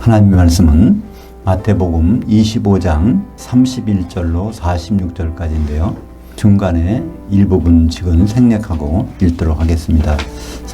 하나님의 말씀은 마태복음 25장 31절로 46절까지인데요. 중간에 일부분 지금 생략하고 읽도록 하겠습니다.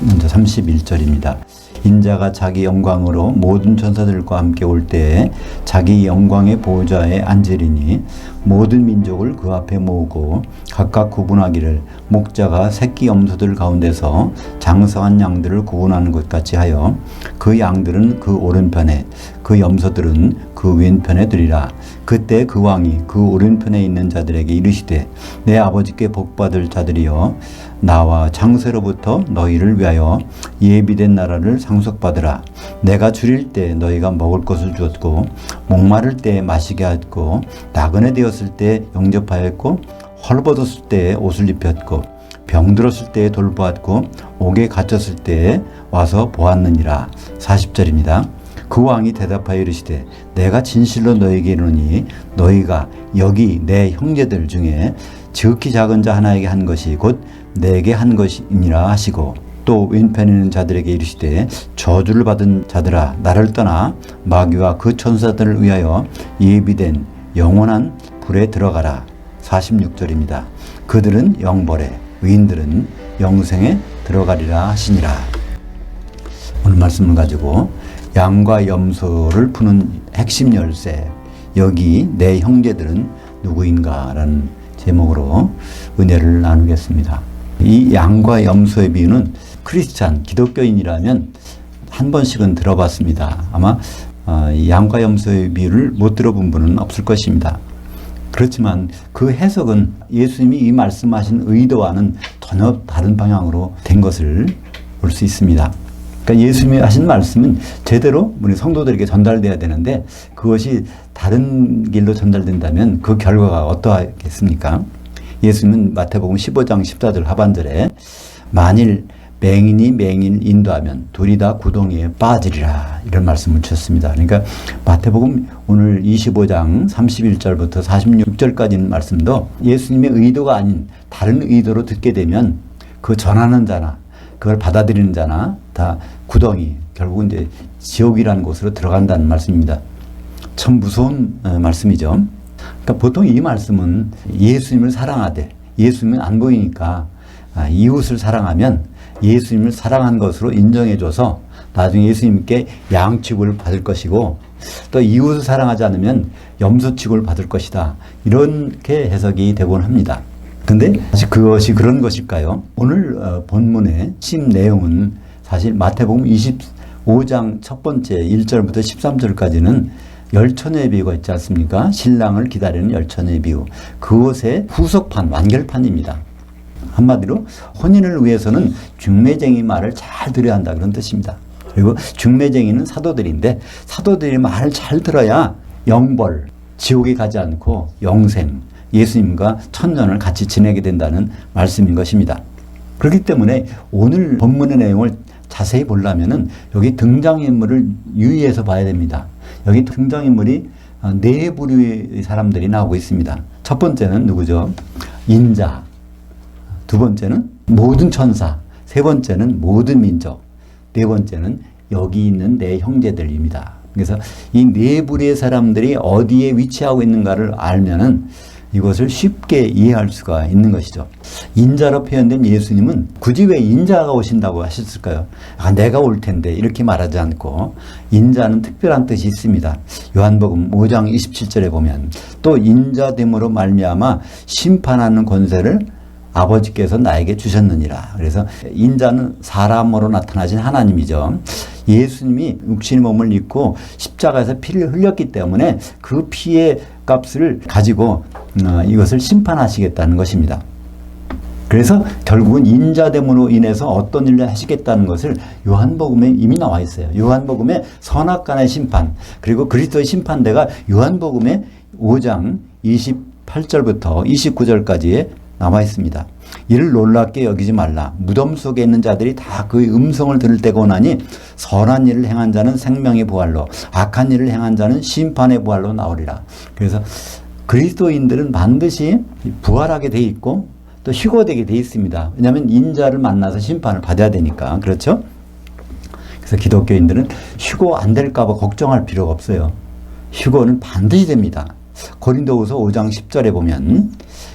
먼저 31절입니다. 인자가 자기 영광으로 모든 천사들과 함께 올 때에 자기 영광의 보좌에 앉으리니 모든 민족을 그 앞에 모으고 각각 구분하기를 목자가 새끼 염소들 가운데서 장성한 양들을 구분하는 것 같이 하여 그 양들은 그 오른편에 그 염소들은 그 왼편에 두리라. 그때 그 왕이 그 오른편에 있는 자들에게 이르시되 내 아버지께 복받을 자들이여 나와 장세로부터 너희를 위하여 예비된 나라를 상속받으라. 내가 줄일 때 너희가 먹을 것을 주었고 목마를 때 마시게 하였고 나그네 되었을 때 영접하였고 헐벗었을 때 옷을 입혔고 병들었을 때 돌보았고 옥에 갇혔을 때 와서 보았느니라. 40절입니다. 그 왕이 대답하여 이르시되 내가 진실로 너희에게 이르노니 너희가 여기 내 형제들 중에 지극히 작은 자 하나에게 한 것이 곧 내게 한 것이니라 하시고 또 왼편에 있는 자들에게 이르시되 저주를 받은 자들아 나를 떠나 마귀와 그 천사들을 위하여 예비된 영원한 불에 들어가라. 46절입니다. 그들은 영벌에 의인들은 영생에 들어가리라 하시니라. 오늘 말씀을 가지고 양과 염소를 푸는 핵심 열쇠, 여기 내 형제들은 누구인가 라는 제목으로 은혜를 나누겠습니다. 이 양과 염소의 비유는 크리스찬, 기독교인이라면 한 번씩은 들어봤습니다. 아마 양과 염소의 비유를 못 들어본 분은 없을 것입니다. 그렇지만 그 해석은 예수님이 이 말씀하신 의도와는 전혀 다른 방향으로 된 것을 볼 수 있습니다. 그러니까 예수님이 하신 말씀은 제대로 우리 성도들에게 전달돼야 되는데 그것이 다른 길로 전달된다면 그 결과가 어떠하겠습니까? 예수님은 마태복음 15장 14절 하반절에 만일 맹인이 맹인 인도하면 둘이 다 구덩이에 빠지리라 이런 말씀을 주셨습니다. 그러니까 마태복음 오늘 25장 31절부터 46절까지 있는 말씀도 예수님의 의도가 아닌 다른 의도로 듣게 되면 그 전하는 자나 그걸 받아들이는 자나 다 구덩이, 결국은 이제 지옥이라는 곳으로 들어간다는 말씀입니다. 참 무서운 말씀이죠. 그러니까 보통 이 말씀은 예수님을 사랑하되 예수님은 안 보이니까 이웃을 사랑하면 예수님을 사랑한 것으로 인정해줘서 나중에 예수님께 양 취급을 받을 것이고 또 이웃을 사랑하지 않으면 염소 취급을 받을 것이다. 이렇게 해석이 되곤 합니다. 근데 사실 그것이 그런 것일까요? 오늘 본문의 심 내용은 사실 마태복음 25장 첫 번째 1절부터 13절까지는 열처녀의 비유가 있지 않습니까? 신랑을 기다리는 열처녀의 비유. 그것의 후속판, 완결판입니다. 한마디로 혼인을 위해서는 중매쟁이 말을 잘 들어야 한다 그런 뜻입니다. 그리고 중매쟁이는 사도들인데 사도들이 말을 잘 들어야 영벌, 지옥에 가지 않고 영생, 예수님과 천년을 같이 지내게 된다는 말씀인 것입니다. 그렇기 때문에 오늘 본문의 내용을 자세히 보려면은 여기 등장인물을 유의해서 봐야 됩니다. 여기 등장인물이 네 부류의 사람들이 나오고 있습니다. 첫 번째는 누구죠? 인자. 두 번째는 모든 천사. 세 번째는 모든 민족. 네 번째는 여기 있는 내 형제들입니다. 그래서 이 네 부류의 사람들이 어디에 위치하고 있는가를 알면은 이것을 쉽게 이해할 수가 있는 것이죠. 인자로 표현된 예수님은 굳이 왜 인자가 오신다고 하셨을까요? 내가 올 텐데 이렇게 말하지 않고 인자는 특별한 뜻이 있습니다. 요한복음 5장 27절에 보면 또 인자됨으로 말미암아 심판하는 권세를 아버지께서 나에게 주셨느니라. 그래서 인자는 사람으로 나타나신 하나님이죠. 예수님이 육신의 몸을 입고 십자가에서 피를 흘렸기 때문에 그 피의 값을 가지고 이것을 심판하시겠다는 것입니다. 그래서 결국은 인자됨으로 인해서 어떤 일을 하시겠다는 것을 요한복음에 이미 나와 있어요. 요한복음의 선악간의 심판, 그리고 그리스도의 심판대가 요한복음의 5장 28절부터 29절까지에 나와 있습니다. 이를 놀랍게 여기지 말라. 무덤 속에 있는 자들이 다 그의 음성을 들을 때가 오나니 선한 일을 행한 자는 생명의 부활로 악한 일을 행한 자는 심판의 부활로 나오리라. 그래서 그리스도인들은 반드시 부활하게 돼 있고 또 휴거되게 돼 있습니다. 왜냐하면 인자를 만나서 심판을 받아야 되니까. 그렇죠? 그래서 기독교인들은 휴거 안 될까 봐 걱정할 필요가 없어요. 휴거는 반드시 됩니다. 고린도후서 5장 10절에 보면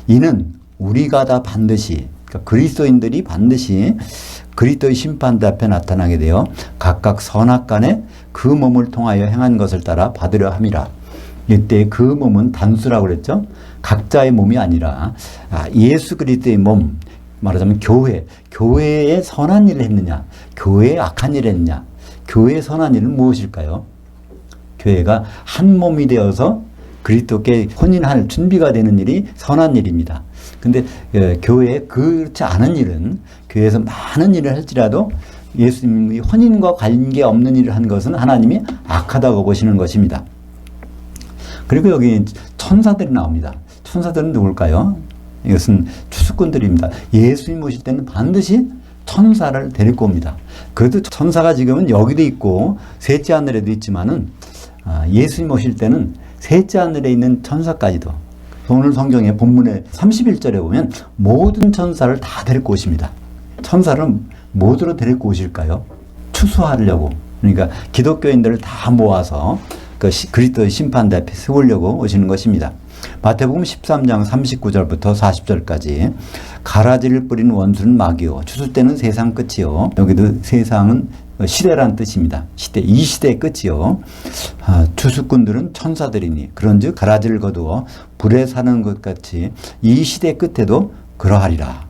이는 우리가 다 반드시, 그러니까 그리스도인들이 반드시 그리스도의 심판대 앞에 나타나게 되어 각각 선악간에 그 몸을 통하여 행한 것을 따라 받으려 함이라. 이때 그 몸은 단수라고 그랬죠. 각자의 몸이 아니라 예수 그리스도의 몸, 말하자면 교회에 선한 일을 했느냐, 교회에 악한 일을 했느냐. 교회의 선한 일은 무엇일까요? 교회가 한 몸이 되어서 그리스도께 혼인할 준비가 되는 일이 선한 일입니다. 근데 교회에 그렇지 않은 일은, 교회에서 많은 일을 할지라도 예수님이 혼인과 관계없는 일을 한 것은 하나님이 악하다고 보시는 것입니다. 그리고 여기 천사들이 나옵니다. 천사들은 누굴까요? 이것은 추수꾼들입니다. 예수님 오실 때는 반드시 천사를 데리고 옵니다. 그래도 천사가 지금은 여기도 있고 셋째 하늘에도 있지만은 예수님 오실 때는 셋째 하늘에 있는 천사까지도, 오늘 성경의 본문의 31절에 보면 모든 천사를 다 데리고 오십니다. 천사를 뭐로 데리고 오실까요? 추수하려고. 그러니까 기독교인들을 다 모아서 그리스도의 심판대 앞에 세우려고 오시는 것입니다. 마태복음 13장 39절부터 40절까지 가라지를 뿌린 원수는 마귀요 추수 때는 세상 끝이요. 여기도 세상은 시대란 뜻입니다. 시대, 이 시대의 끝이요. 추수꾼들은 천사들이니 그런즉 가라지를 거두어 불에 사는 것 같이 이 시대 끝에도 그러하리라.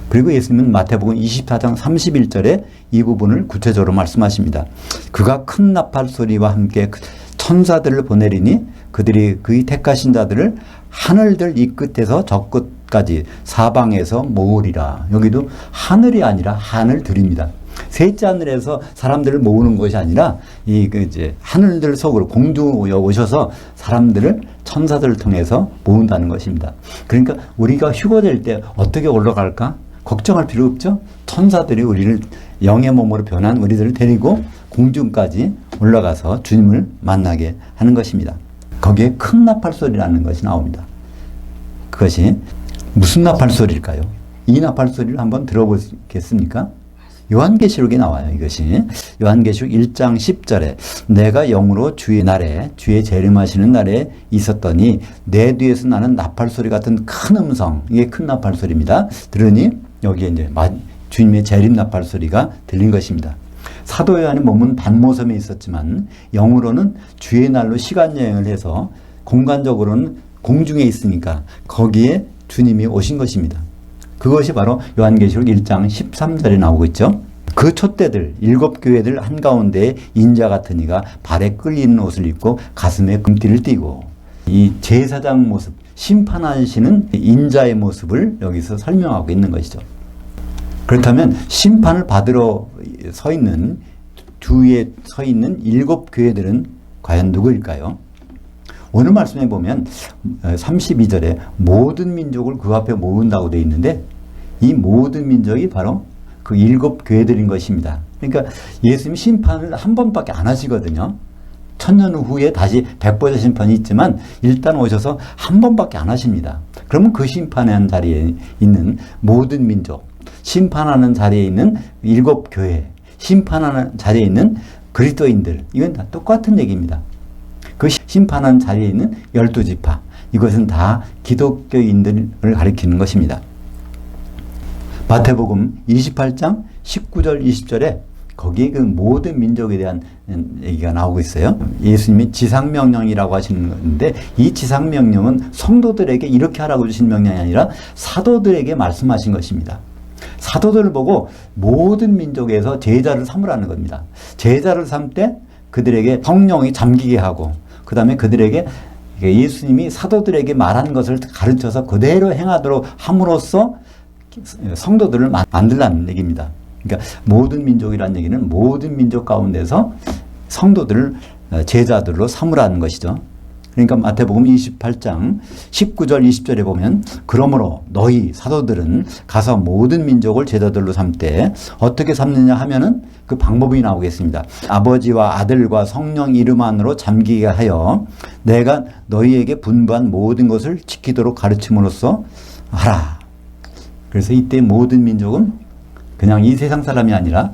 그리고 예수님은 마태복음 24장 31절에 이 부분을 구체적으로 말씀하십니다. 그가 큰 나팔 소리와 함께 천사들을 보내리니 그들이 그의 택하신 자들을 하늘들 이 끝에서 저 끝까지 사방에서 모으리라. 여기도 하늘이 아니라 하늘들입니다. 셋째 하늘에서 사람들을 모으는 것이 아니라 이제 하늘들 속으로 공중에 오셔서 사람들을 천사들을 통해서 모은다는 것입니다. 그러니까 우리가 휴거될 때 어떻게 올라갈까? 걱정할 필요 없죠. 천사들이 우리를 영의 몸으로 변한 우리들을 데리고 공중까지 올라가서 주님을 만나게 하는 것입니다. 거기에 큰 나팔 소리라는 것이 나옵니다. 그것이 무슨 나팔 소리일까요? 이 나팔 소리를 한번 들어보겠습니까? 요한계시록에 나와요. 이것이 요한계시록 1장 10절에 내가 영으로 주의 날에, 주의 재림하시는 날에 있었더니 내 뒤에서 나는 나팔 소리 같은 큰 음성, 이게 큰 나팔 소리입니다. 들으니 여기에 이제 주님의 재림 나팔 소리가 들린 것입니다. 사도 요한의 몸은 반모섬에 있었지만 영으로는 주의 날로 시간 여행을 해서 공간적으로는 공중에 있으니까 거기에 주님이 오신 것입니다. 그것이 바로 요한계시록 1장 13절에 나오고 있죠. 그 촛대들 7교회들 한가운데에 인자 같은 이가 발에 끌리는 옷을 입고 가슴에 금띠를 띠고, 이 제사장 모습, 심판하시는 인자의 모습을 여기서 설명하고 있는 것이죠. 그렇다면 심판을 받으러 서 있는, 주위에 서 있는 7교회들은 과연 누구일까요? 오늘 말씀에 보면 32절에 모든 민족을 그 앞에 모은다고 되어 있는데 이 모든 민족이 바로 그 7교회들인 것입니다. 그러니까 예수님이 심판을 한 번밖에 안 하시거든요. 1000년 후에 다시 백보자 심판이 있지만 일단 오셔서 한 번밖에 안 하십니다. 그러면 그 심판하는 자리에 있는 모든 민족, 심판하는 자리에 있는 7교회, 심판하는 자리에 있는 그리스도인들, 이건 다 똑같은 얘기입니다. 그 심판한 자리에 있는 12지파, 이것은 다 기독교인들을 가리키는 것입니다. 마태복음 28장 19절 20절에 거기에 그 모든 민족에 대한 얘기가 나오고 있어요. 예수님이 지상명령이라고 하시는 건데 이 지상명령은 성도들에게 이렇게 하라고 주신 명령이 아니라 사도들에게 말씀하신 것입니다. 사도들을 보고 모든 민족에서 제자를 삼으라는 겁니다. 제자를 삼 때 그들에게 성령이 잠기게 하고, 그 다음에 그들에게 예수님이 사도들에게 말한 것을 가르쳐서 그대로 행하도록 함으로써 성도들을 만들라는 얘기입니다. 그러니까 모든 민족이라는 얘기는 모든 민족 가운데서 성도들을 제자들로 삼으라는 것이죠. 그러니까 마태복음 28장 19절 20절에 보면 그러므로 너희 사도들은 가서 모든 민족을 제자들로 삼되 어떻게 삼느냐 하면은 그 방법이 나오겠습니다. 아버지와 아들과 성령 이름 안으로 잠기게 하여 내가 너희에게 분부한 모든 것을 지키도록 가르침으로써 하라. 그래서 이때 모든 민족은 그냥 이 세상 사람이 아니라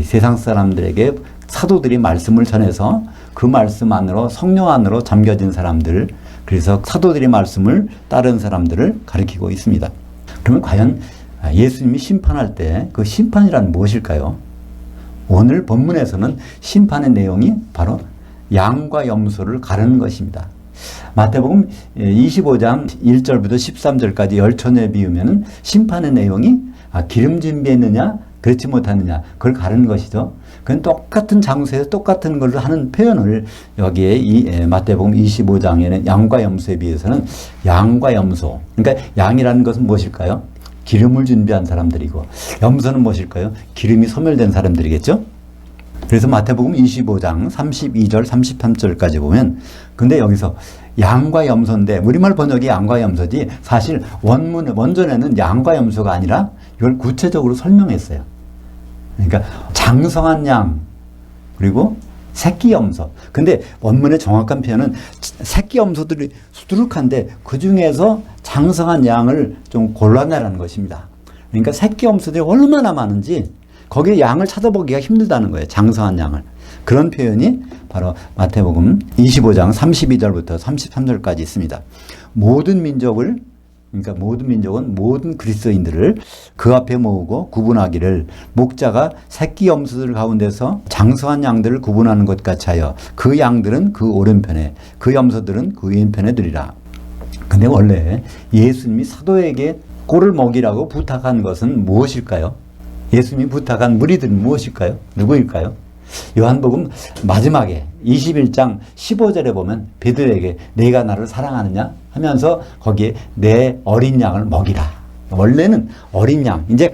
세상 사람들에게 사도들이 말씀을 전해서 그 말씀 안으로 성령 안으로 잠겨진 사람들, 그래서 사도들의 말씀을 따른 사람들을 가리키고 있습니다. 그러면 과연 예수님이 심판할 때 그 심판이란 무엇일까요? 오늘 본문에서는 심판의 내용이 바로 양과 염소를 가르는 것입니다. 마태복음 25장 1절부터 13절까지 열처녀에 비우면 심판의 내용이 기름 준비했느냐 그렇지 못하느냐 그걸 가르는 것이죠. 그건 똑같은 장소에서 똑같은 걸로 하는 표현을 여기에 이 마태복음 25장에는 양과 염소에 비해서는 양과 염소, 그러니까 양이라는 것은 무엇일까요? 기름을 준비한 사람들이고 염소는 무엇일까요? 기름이 소멸된 사람들이겠죠. 그래서 마태복음 25장 32절 33절까지 보면, 근데 여기서 양과 염소인데 우리말 번역이 양과 염소지 사실 원전에는 양과 염소가 아니라 이걸 구체적으로 설명했어요. 그러니까 장성한 양 그리고 새끼 염소. 근데 원문의 정확한 표현은 새끼 염소들이 수두룩한데 그 중에서 장성한 양을 좀 골라내라는 것입니다. 그러니까 새끼 염소들이 얼마나 많은지 거기에 양을 찾아보기가 힘들다는 거예요. 장성한 양을. 그런 표현이 바로 마태복음 25장 32절부터 33절까지 있습니다. 모든 민족을, 그러니까 모든 민족은 모든 그리스도인들을 그 앞에 모으고 구분하기를 목자가 새끼 염소들 가운데서 장성한 양들을 구분하는 것 같이 하여 그 양들은 그 오른편에 그 염소들은 그 왼편에 두리라. 근데 원래 예수님이 사도에게 꼴을 먹이라고 부탁한 것은 무엇일까요? 예수님이 부탁한 무리들은 무엇일까요? 누구일까요? 요한복음 마지막에 21장 15절에 보면 베드로에게 내가 나를 사랑하느냐 하면서 거기에 내 어린 양을 먹이라. 원래는 어린 양, 이제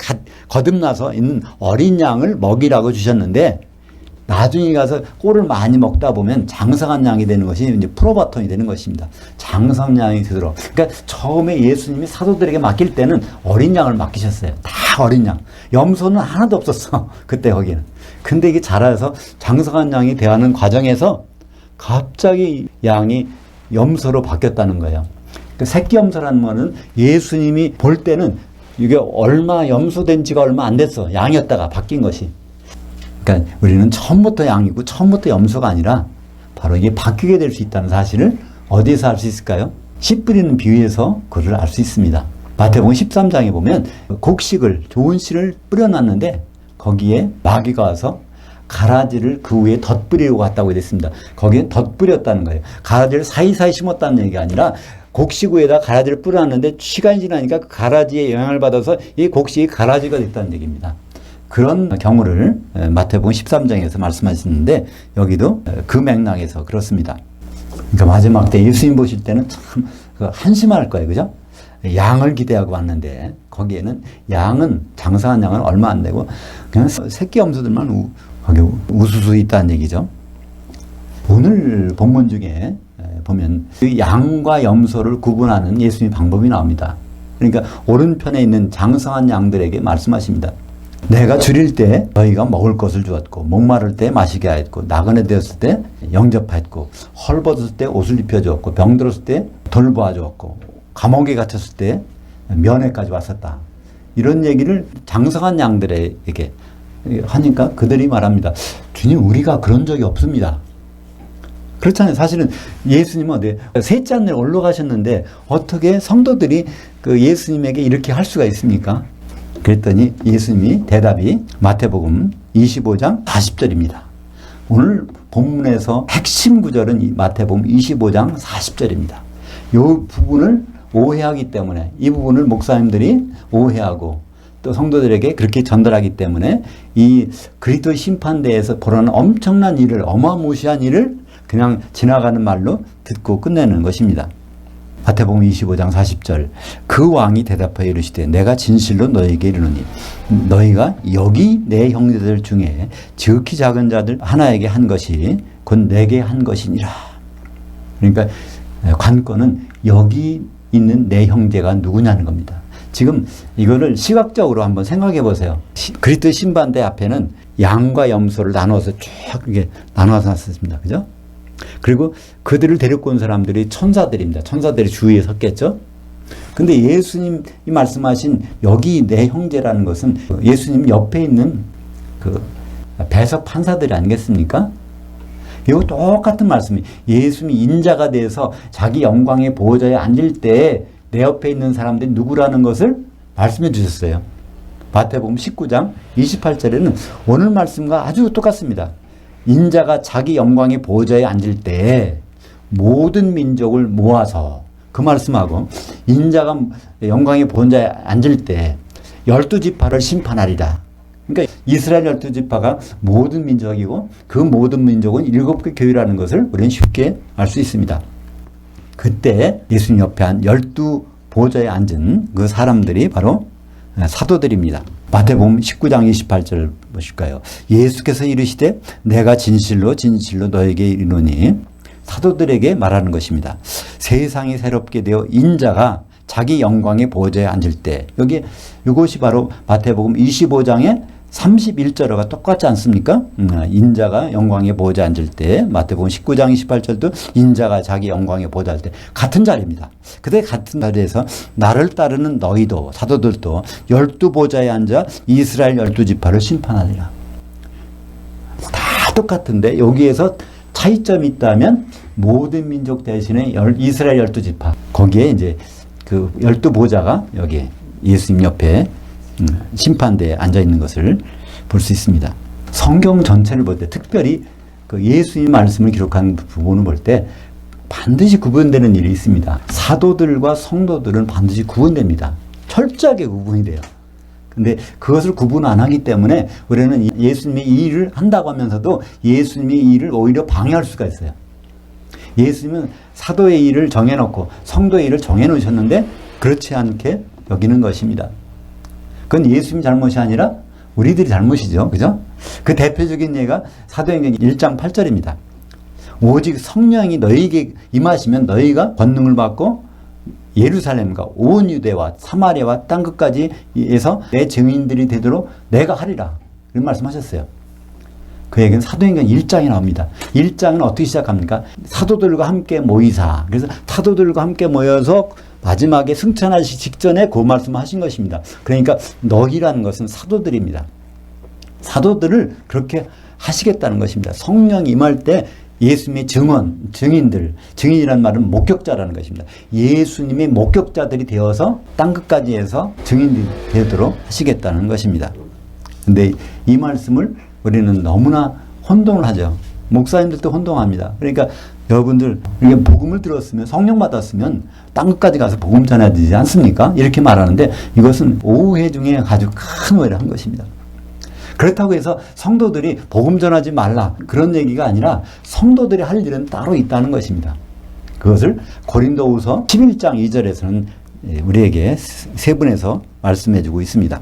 거듭나서 있는 어린 양을 먹이라고 주셨는데 나중에 가서 꼴을 많이 먹다 보면 장성한 양이 되는 것이 이제 프로바톤이 되는 것입니다. 장성한 양이 되도록. 그러니까 처음에 예수님이 사도들에게 맡길 때는 어린 양을 맡기셨어요. 다 어린 양. 염소는 하나도 없었어. 그때 거기는. 근데 이게 자라서 장성한 양이 되어가는 과정에서 갑자기 양이 염소로 바뀌었다는 거예요. 그 새끼 염소라는 말은 예수님이 볼 때는 이게 염소된 지가 얼마 안 됐어. 양이었다가 바뀐 것이. 그러니까 우리는 처음부터 양이고 처음부터 염소가 아니라 바로 이게 바뀌게 될 수 있다는 사실을 어디에서 알 수 있을까요? 씨 뿌리는 비유에서 그걸 알 수 있습니다. 마태복음 13장에 보면 곡식을, 좋은 씨를 뿌려놨는데 거기에 마귀가 와서 가라지를 그 위에 덧뿌리고 갔다고 됐습니다. 거기에 덧뿌렸다는 거예요. 가라지를 사이사이 심었다는 얘기가 아니라 곡식 위에다 가라지를 뿌려놨는데 시간이 지나니까 그 가라지의 영향을 받아서 이 곡식이 가라지가 됐다는 얘기입니다. 그런 경우를 마태복음 13장에서 말씀하시는데 여기도 그 맥락에서 그렇습니다. 그러니까 마지막 때 예수님 보실 때는 참 한심할 거예요. 그죠? 양을 기대하고 왔는데 거기에는 양은 장성한 양은 얼마 안 되고 그냥 새끼 염소들만 거기 우수수 있다는 얘기죠. 오늘 본문 중에 보면 그 양과 염소를 구분하는 예수님의 방법이 나옵니다. 그러니까 오른편에 있는 장성한 양들에게 말씀하십니다. 내가 줄일 때 너희가 먹을 것을 주었고 목마를 때 마시게 하였고 나그네 되었을 때 영접하였고 헐벗었을 때 옷을 입혀주었고 병들었을 때 돌보아주었고 감옥에 갇혔을 때 면회까지 왔었다. 이런 얘기를 장성한 양들에게 하니까 그들이 말합니다. 주님 우리가 그런 적이 없습니다. 그렇잖아요. 사실은 예수님은 셋째 하늘에 올라가셨는데 어떻게 성도들이 그 예수님에게 이렇게 할 수가 있습니까? 그랬더니 예수님이 대답이 마태복음 25장 40절입니다. 오늘 본문에서 핵심 구절은 이 마태복음 25장 40절입니다. 이 부분을 오해하기 때문에 이 부분을 목사님들이 오해하고 또 성도들에게 그렇게 전달하기 때문에 이 그리스도 심판대에서 벌어난 엄청난 일을 어마무시한 일을 그냥 지나가는 말로 듣고 끝내는 것입니다. 마태복음 25장 40절 그 왕이 대답하여 이르시되 내가 진실로 너희에게 이르노니 너희가 여기 내 형제들 중에 지극히 작은 자들 하나에게 한 것이 곧 내게 한 것이니라. 그러니까 관건은 여기 있는 내 형제가 누구냐는 겁니다. 지금 이거를 시각적으로 한번 생각해 보세요. 그리스도 신반대 앞에는 양과 염소를 나눠서 쭉 이렇게 나눠서 놨습니다. 그죠? 그리고 그들을 데리고 온 사람들이 천사들입니다. 천사들이 주위에 섰겠죠? 근데 예수님이 말씀하신 여기 내 형제라는 것은 예수님 옆에 있는 그 배석 판사들이 아니겠습니까? 이거 똑같은 말씀이 예수님이 인자가 돼서 자기 영광의 보호자에 앉을 때 내 옆에 있는 사람들이 누구라는 것을 말씀해 주셨어요. 마태복음 19장 28절에는 오늘 말씀과 아주 똑같습니다. 인자가 자기 영광의 보호자에 앉을 때 모든 민족을 모아서 그 말씀하고 인자가 영광의 보호자에 앉을 때 12지파를 심판하리라. 그러니까 이스라엘 12지파가 모든 민족이고 그 모든 민족은 7개 교회라는 것을 우리는 쉽게 알 수 있습니다. 그때 예수님 옆에 한 12보좌에 앉은 그 사람들이 바로 사도들입니다. 마태복음 19장 28절 보실까요? 예수께서 이르시되 내가 진실로 진실로 너에게 이르노니 사도들에게 말하는 것입니다. 세상이 새롭게 되어 인자가 자기 영광의 보좌에 앉을 때 여기 이것이 바로 마태복음 25장의 31절과 똑같지 않습니까? 인자가 영광의 보좌에 앉을 때 마태복음 19장 28절도 인자가 자기 영광의 보좌에 앉을 때 같은 자리입니다. 그때 같은 자리에서 나를 따르는 너희도 사도들도 12보좌에 앉아 이스라엘 12지파를 심판하리라. 다 똑같은데 여기에서 차이점이 있다면 모든 민족 대신에 이스라엘 12지파 거기에 이제 그 12보좌가 여기 예수님 옆에 심판대에 앉아 있는 것을 볼 수 있습니다. 성경 전체를 볼 때 특별히 그 예수님 말씀을 기록한 부분을 볼 때 반드시 구분되는 일이 있습니다. 사도들과 성도들은 반드시 구분됩니다. 철저하게 구분이 돼요. 근데 그것을 구분 안 하기 때문에 우리는 예수님이 이 일을 한다고 하면서도 예수님이 이 일을 오히려 방해할 수가 있어요. 예수님은 사도의 일을 정해놓고 성도의 일을 정해놓으셨는데 그렇지 않게 여기는 것입니다. 그건 예수님 잘못이 아니라 우리들이 잘못이죠. 그죠? 그 대표적인 예가 사도행전 1장 8절입니다. 오직 성령이 너희에게 임하시면 너희가 권능을 받고 예루살렘과 온 유대와 사마리아와 땅끝까지에서 내 증인들이 되도록 내가 하리라. 이런 말씀하셨어요. 그 얘기는 사도행전 1장에 나옵니다. 1장은 어떻게 시작합니까? 사도들과 함께 모이사. 그래서 사도들과 함께 모여서 마지막에 승천하시 직전에 그 말씀을 하신 것입니다. 그러니까 너희라는 것은 사도들입니다. 사도들을 그렇게 하시겠다는 것입니다. 성령이 임할 때 예수님의 증인들, 증인이라는 말은 목격자라는 것입니다. 예수님의 목격자들이 되어서 땅끝까지 해서 증인들이 되도록 하시겠다는 것입니다. 근데 이 말씀을 우리는 너무나 혼동을 하죠. 목사님들도 혼동합니다. 그러니까 여러분들 이게 복음을 들었으면 성령 받았으면 땅끝까지 가서 복음 전해야 되지 않습니까? 이렇게 말하는데 이것은 오해 중에 아주 큰 오해를 한 것입니다. 그렇다고 해서 성도들이 복음 전하지 말라 그런 얘기가 아니라 성도들이 할 일은 따로 있다는 것입니다. 그것을 고린도후서 11장 2절에서는 우리에게 세분해서 말씀해주고 있습니다.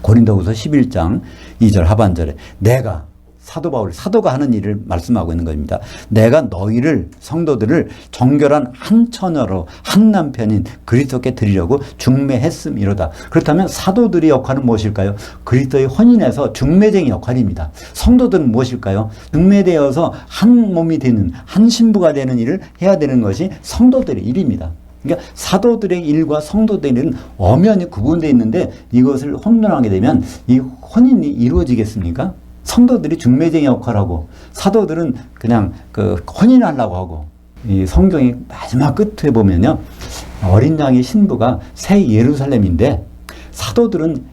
고린도후서 11장 2절 하반절에 내가 사도 바울, 사도가 하는 일을 말씀하고 있는 겁니다. 내가 너희를 성도들을 정결한 한 처녀로 한 남편인 그리스도께 드리려고 중매했음이로다. 그렇다면 사도들의 역할은 무엇일까요? 그리스도의 혼인에서 중매쟁이 역할입니다. 성도들은 무엇일까요? 중매되어서 한 몸이 되는 한 신부가 되는 일을 해야 되는 것이 성도들의 일입니다. 그러니까 사도들의 일과 성도들의 일은 엄연히 구분되어 있는데 이것을 혼돈하게 되면 이 혼인이 이루어지겠습니까? 성도들이 중매쟁이 역할하고 사도들은 그냥 그 혼인하려고 하고 이 성경의 마지막 끝에 보면요 어린 양의 신부가 새 예루살렘인데 사도들은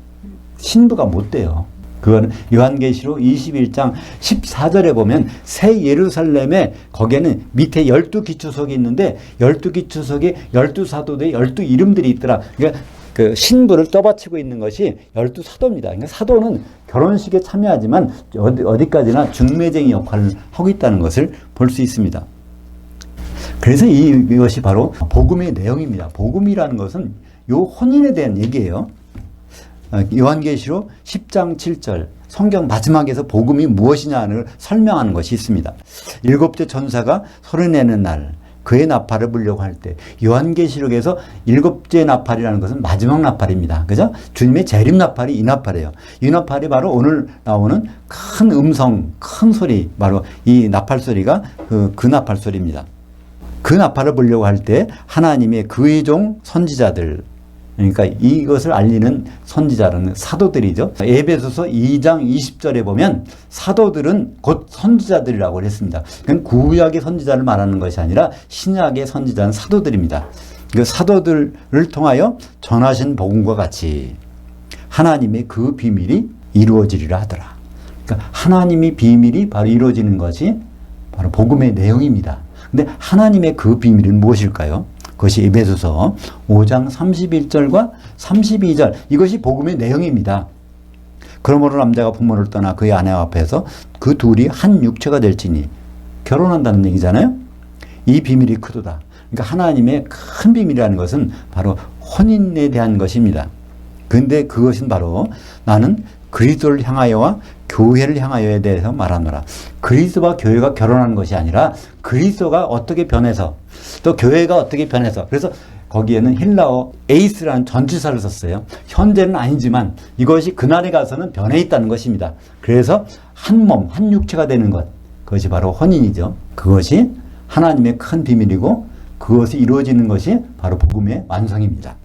신부가 못 돼요. 그거는 요한계시록 21장 14절에 보면 새 예루살렘에 거기에는 밑에 12기초석이 있는데 12기초석에 12사도들의 12이름들이 있더라. 그러니까 그 신부를 떠받치고 있는 것이 12사도입니다. 그러니까 사도는 결혼식에 참여하지만 어디까지나 중매쟁이 역할을 하고 있다는 것을 볼 수 있습니다. 그래서 이것이 바로 복음의 내용입니다. 복음이라는 것은 요 혼인에 대한 얘기예요. 요한계시록 10장 7절 성경 마지막에서 복음이 무엇이냐를 설명하는 것이 있습니다. 일곱째 천사가 소리내는 날 그의 나팔을 불려고 할 때 요한계시록에서 일곱째 나팔이라는 것은 마지막 나팔입니다. 그죠? 주님의 재림 나팔이 이 나팔이에요. 이 나팔이 바로 오늘 나오는 큰 음성, 큰 소리, 바로 이 나팔 소리가 그 나팔 소리입니다. 그 나팔을 불려고 할 때 하나님의 그의 종 선지자들 그러니까 이것을 알리는 선지자는 사도들이죠. 에베소서 2장 20절에 보면 사도들은 곧 선지자들이라고 했습니다. 그건 구약의 선지자를 말하는 것이 아니라 신약의 선지자는 사도들입니다. 그 사도들을 통하여 전하신 복음과 같이 하나님의 그 비밀이 이루어지리라 하더라. 그러니까 하나님의 비밀이 바로 이루어지는 것이 바로 복음의 내용입니다. 근데 하나님의 그 비밀은 무엇일까요? 그것이 에베소서 5장 31절과 32절, 이것이 복음의 내용입니다. 그러므로 남자가 부모를 떠나 그의 아내와 합해서 그 둘이 한 육체가 될지니, 결혼한다는 얘기잖아요. 이 비밀이 크도다. 그러니까 하나님의 큰 비밀이라는 것은 바로 혼인에 대한 것입니다. 근데 그것은 바로 나는 그리스도를 향하여와 교회를 향하여에 대해서 말하노라. 그리스도와 교회가 결혼하는 것이 아니라 그리스도가 어떻게 변해서 또 교회가 어떻게 변해서, 그래서 거기에는 헬라어 에이스라는 전치사를 썼어요. 현재는 아니지만 이것이 그날에 가서는 변해 있다는 것입니다. 그래서 한 몸, 한 육체가 되는 것, 그것이 바로 혼인이죠. 그것이 하나님의 큰 비밀이고 그것이 이루어지는 것이 바로 복음의 완성입니다.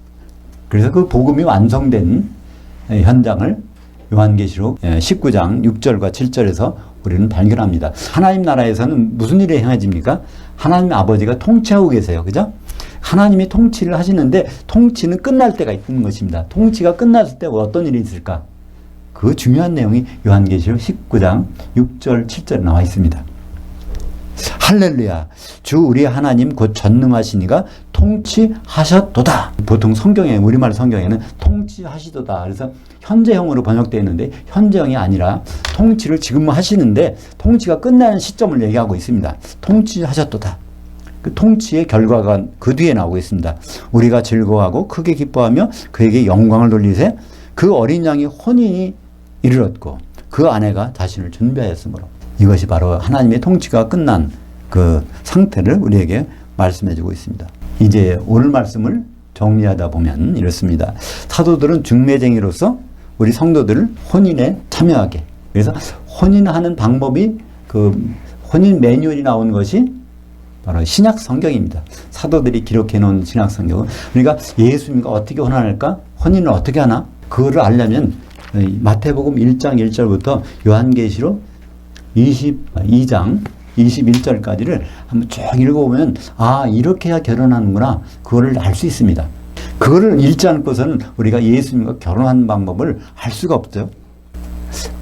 그래서 그 복음이 완성된 현장을 요한계시록 19장 6절과 7절에서 우리는 발견합니다. 하나님 나라에서는 무슨 일이 행해집니까? 하나님 아버지가 통치하고 계세요. 그죠? 하나님이 통치를 하시는데 통치는 끝날 때가 있는 것입니다. 통치가 끝났을 때 어떤 일이 있을까? 그 중요한 내용이 요한계시록 19장 6절 7절에 나와 있습니다. 할렐루야, 주 우리 하나님 곧 전능하시니가 통치하셨도다. 보통 성경에, 우리말 성경에는 통치하시도다, 그래서 현재형으로 번역되어 있는데 현재형이 아니라 통치를 지금 하시는데 통치가 끝나는 시점을 얘기하고 있습니다. 통치하셨도다. 그 통치의 결과가 그 뒤에 나오고 있습니다. 우리가 즐거워하고 크게 기뻐하며 그에게 영광을 돌리세. 그 어린 양이 혼인이 이르렀고 그 아내가 자신을 준비하였으므로. 이것이 바로 하나님의 통치가 끝난 그 상태를 우리에게 말씀해주고 있습니다. 이제 오늘 말씀을 정리하다 보면 이렇습니다. 사도들은 중매쟁이로서 우리 성도들을 혼인에 참여하게, 그래서 혼인하는 방법이, 그 혼인 매뉴얼이 나온 것이 바로 신약 성경입니다. 사도들이 기록해 놓은 신약 성경은, 그러니까 예수님과 어떻게 혼인할까? 혼인을 어떻게 하나? 그거를 알려면 마태복음 1장 1절부터 요한계시록 22장 21절까지를 한번 쭉 읽어보면 아, 이렇게 해야 결혼하는구나, 그거를 알 수 있습니다. 그거를 읽지 않고서는 우리가 예수님과 결혼하는 방법을 알 수가 없죠.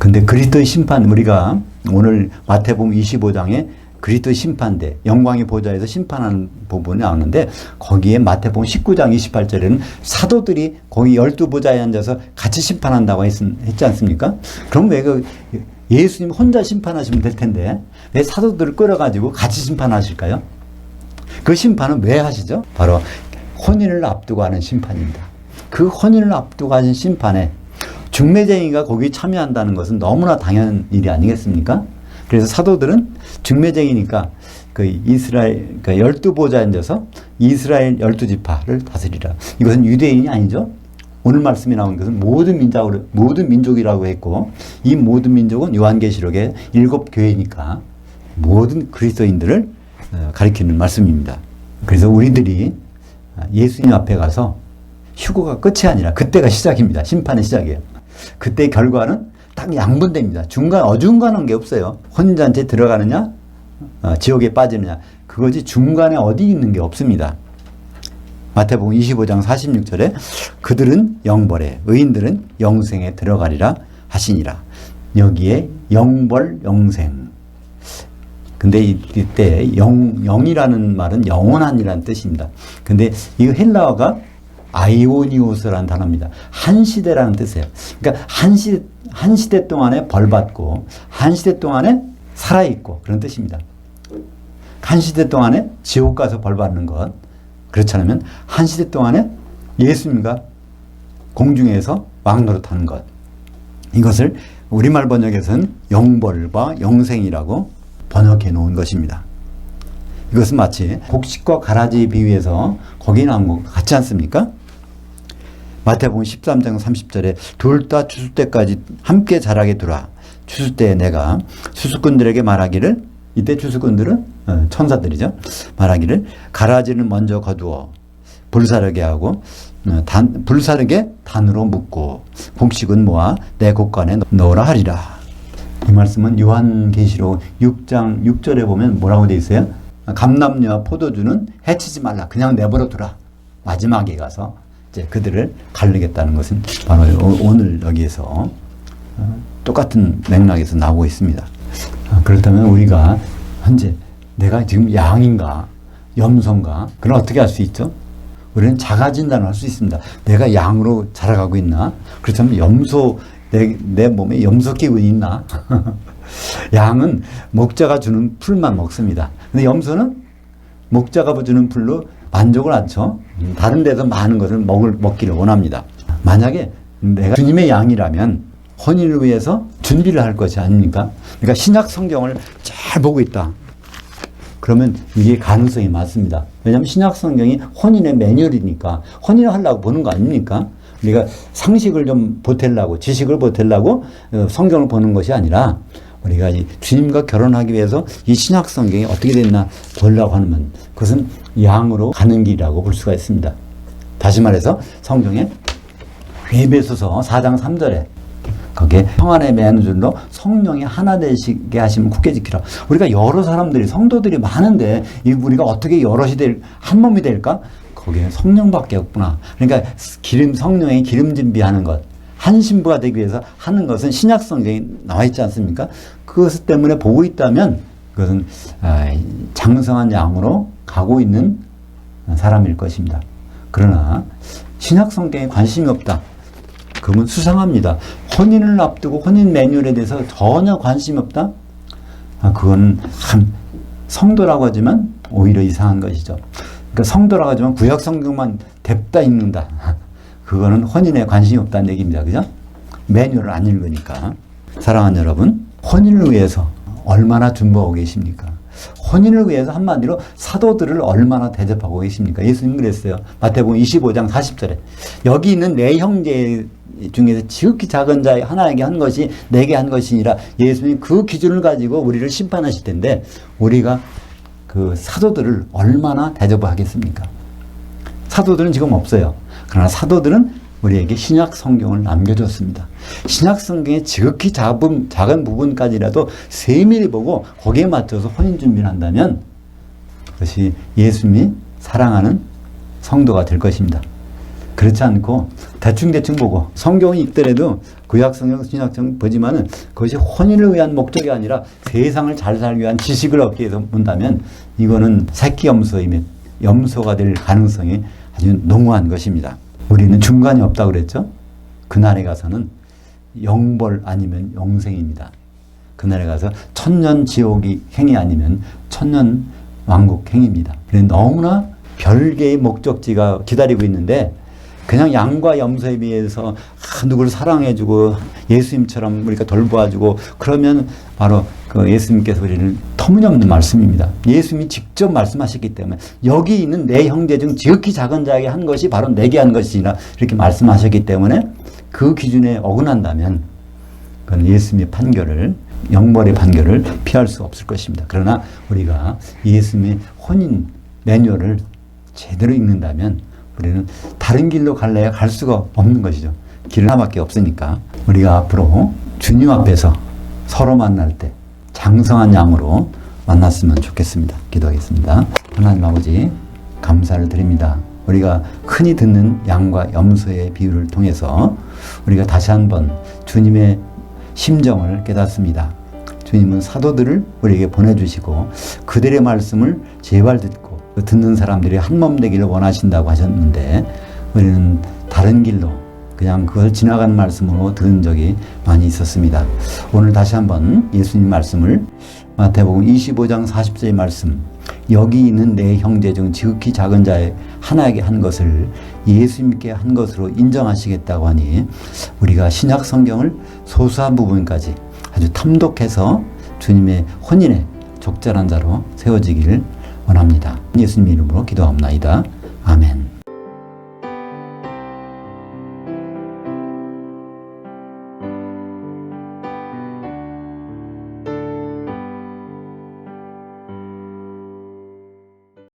근데 그리스도의 심판, 우리가 오늘 마태복음 25장에 그리스도의 심판대, 영광의 보좌에서 심판하는 부분이 나오는데 거기에 마태복음 19장 28절에는 사도들이 거기 12보좌에 앉아서 같이 심판한다고 했지 않습니까? 그럼 왜 예수님 혼자 심판하시면 될 텐데 왜 사도들을 끌어가지고 같이 심판하실까요? 그 심판은 왜 하시죠? 바로 혼인을 앞두고 하는 심판입니다. 그 혼인을 앞두고 하는 심판에 중매쟁이가 거기 참여한다는 것은 너무나 당연한 일이 아니겠습니까? 그래서 사도들은 중매쟁이니까 그 이스라엘, 그러니까 12보좌에 앉아서 이스라엘 12지파를 다스리라. 이것은 유대인이 아니죠. 오늘 말씀이 나온 것은 모든 민족이라고 했고, 이 모든 민족은 요한계시록의 7교회니까 모든 그리스도인들을 가리키는 말씀입니다. 그래서 우리들이 예수님 앞에 가서 휴거가 끝이 아니라 그때가 시작입니다. 심판의 시작이에요. 그때 결과는 딱 양분됩니다. 어중간한 게 없어요. 혼인잔치에 들어가느냐, 지옥에 빠지느냐, 그것이 중간에 어디 있는 게 없습니다. 마태복음 25장 46절에 그들은 영벌에, 의인들은 영생에 들어가리라 하시니라. 여기에 영벌, 영생. 근데 이때 영이라는 말은 영원한이라는 뜻입니다. 근데 이 헬라어가 아이오니오스라는 단어입니다. 한 시대라는 뜻이에요. 그러니까 한 시대 동안에 벌받고 한 시대 동안에 살아있고 그런 뜻입니다. 한 시대 동안에 지옥 가서 벌받는 것, 그렇지 않으면 한 시대 동안에 예수님과 공중에서 왕노릇하는 것, 이것을 우리말 번역에서는 영벌과 영생이라고 번역해 놓은 것입니다. 이것은 마치 곡식과 가라지에 비유해서 거기에 나온 것 같지 않습니까? 마태복음 13장 30절에 둘 다 추수 때까지 함께 자라게 두라. 추수 때에 내가 추수꾼들에게 말하기를, 이때 추수꾼들은 천사들이죠. 말하기를 가라지를 먼저 거두어 불사르게 하고 불사르게 단으로 묶고 곡식은 모아 내 곡간에 넣으라 하리라. 이 말씀은 요한계시록 6장 6절에 보면 뭐라고 되어 있어요? 감람류와 포도주는 해치지 말라. 그냥 내버려 두라. 마지막에 가서 이제 그들을 가르겠다는 것은 바로 오늘 여기에서 똑같은 맥락에서 나오고 있습니다. 그렇다면 우리가 현재 내가 지금 양인가 염소인가? 그럼 어떻게 할 수 있죠? 우리는 자가 진단을 할 수 있습니다. 내가 양으로 자라가고 있나? 그렇다면 염소, 내 몸에 염소 기운이 있나? 양은 목자가 주는 풀만 먹습니다. 근데 염소는 목자가 주는 풀로 만족을 않죠. 다른 데서 많은 것을 먹기를 원합니다. 만약에 내가 주님의 양이라면 혼인을 위해서 준비를 할 것이 아닙니까? 그러니까 신약 성경을 잘 보고 있다. 그러면 이게 가능성이 많습니다. 왜냐하면 신약 성경이 혼인의 매뉴얼이니까 혼인을 하려고 보는 거 아닙니까? 우리가 상식을 좀 보태려고 지식을 보태려고 성경을 보는 것이 아니라 우리가 이 주님과 결혼하기 위해서 이 신약 성경이 어떻게 됐나 보려고 하면 그것은 양으로 가는 길이라고 볼 수가 있습니다. 다시 말해서 성경에 에베소서 4장 3절에 거기에 평안에 매는 줄로 성령이 하나 되시게 하시면 굳게 지키라. 우리가 여러 사람들이 성도들이 많은데 우리가 어떻게 여럿이 한 몸이 될까? 거기에 성령밖에 없구나. 그러니까 성령의 기름 준비하는 것, 한 신부가 되기 위해서 하는 것은 신약 성경에 나와 있지 않습니까? 그것 때문에 보고 있다면 그것은 장성한 양으로 가고 있는 사람일 것입니다. 그러나 신약 성경에 관심이 없다. 그러면 수상합니다. 혼인을 앞두고 혼인 매뉴얼에 대해서 전혀 관심이 없다? 그건 성도라고 하지만 오히려 이상한 것이죠. 그러니까 성도라고 하지만 구약 성경만 뎁다 읽는다. 그거는 혼인에 관심이 없다는 얘기입니다. 그죠? 매뉴얼을 안 읽으니까. 사랑하는 여러분, 혼인을 위해서 얼마나 준비하고 계십니까? 혼인을 위해서 한마디로 사도들을 얼마나 대접하고 계십니까? 예수님 그랬어요. 마태복음 25장 40절에 여기 있는 내 형제 중에서 지극히 작은 자 하나에게 한 것이 내게 한 것이니라. 예수님 그 기준을 가지고 우리를 심판하실 텐데 우리가 그 사도들을 얼마나 대접을 하겠습니까? 사도들은 지금 없어요. 그러나 사도들은 우리에게 신약 성경을 남겨줬습니다. 신약 성경의 지극히 작은 부분까지라도 세밀히 보고 거기에 맞춰서 혼인 준비를 한다면 그것이 예수님이 사랑하는 성도가 될 것입니다. 그렇지 않고 대충 보고 성경을 읽더라도 구약성경, 신약성경 보지만은 그것이 혼인을 위한 목적이 아니라 세상을 잘 살기 위한 지식을 얻기 위해서 본다면 이거는 새끼 염소가 될 가능성이 아주 농후한 것입니다. 우리는 중간이 없다고 그랬죠? 그날에 가서는 영벌 아니면 영생입니다. 그날에 가서 천년 지옥이 행이 아니면 천년 왕국 행입니다. 너무나 별개의 목적지가 기다리고 있는데 그냥 양과 염소에 비해서 누구를 사랑해주고 예수님처럼 우리가 돌보아주고 그러면 바로 그 예수님께서 우리를 터무니없는 말씀입니다. 예수님이 직접 말씀하셨기 때문에 여기 있는 내 형제 중 지극히 작은 자에게 한 것이 바로 내게 한 것이라 이렇게 말씀하셨기 때문에 그 기준에 어긋난다면 그건 예수님의 판결을 영벌의 판결을 피할 수 없을 것입니다. 그러나 우리가 예수님의 혼인 매뉴얼을 제대로 읽는다면 우리는 다른 길로 갈래야 갈 수가 없는 것이죠. 길 하나밖에 없으니까 우리가 앞으로 주님 앞에서 서로 만날 때 장성한 양으로 만났으면 좋겠습니다. 기도하겠습니다. 하나님 아버지 감사를 드립니다. 우리가 흔히 듣는 양과 염소의 비유를 통해서 우리가 다시 한번 주님의 심정을 깨닫습니다. 주님은 사도들을 우리에게 보내주시고 그들의 말씀을 제발 듣고 듣는 사람들이 한 몸 되기를 원하신다고 하셨는데 우리는 다른 길로 그냥 그걸 지나간 말씀으로 들은 적이 많이 있었습니다. 오늘 다시 한번 예수님 말씀을 마태복음 25장 40절의 말씀 여기 있는 내 형제 중 지극히 작은 자의 하나에게 한 것을 예수님께 한 것으로 인정하시겠다고 하니 우리가 신약 성경을 소수한 부분까지 아주 탐독해서 주님의 혼인의 적절한 자로 세워지기를 원합니다. 예수님 이름으로 기도합니다. 아멘.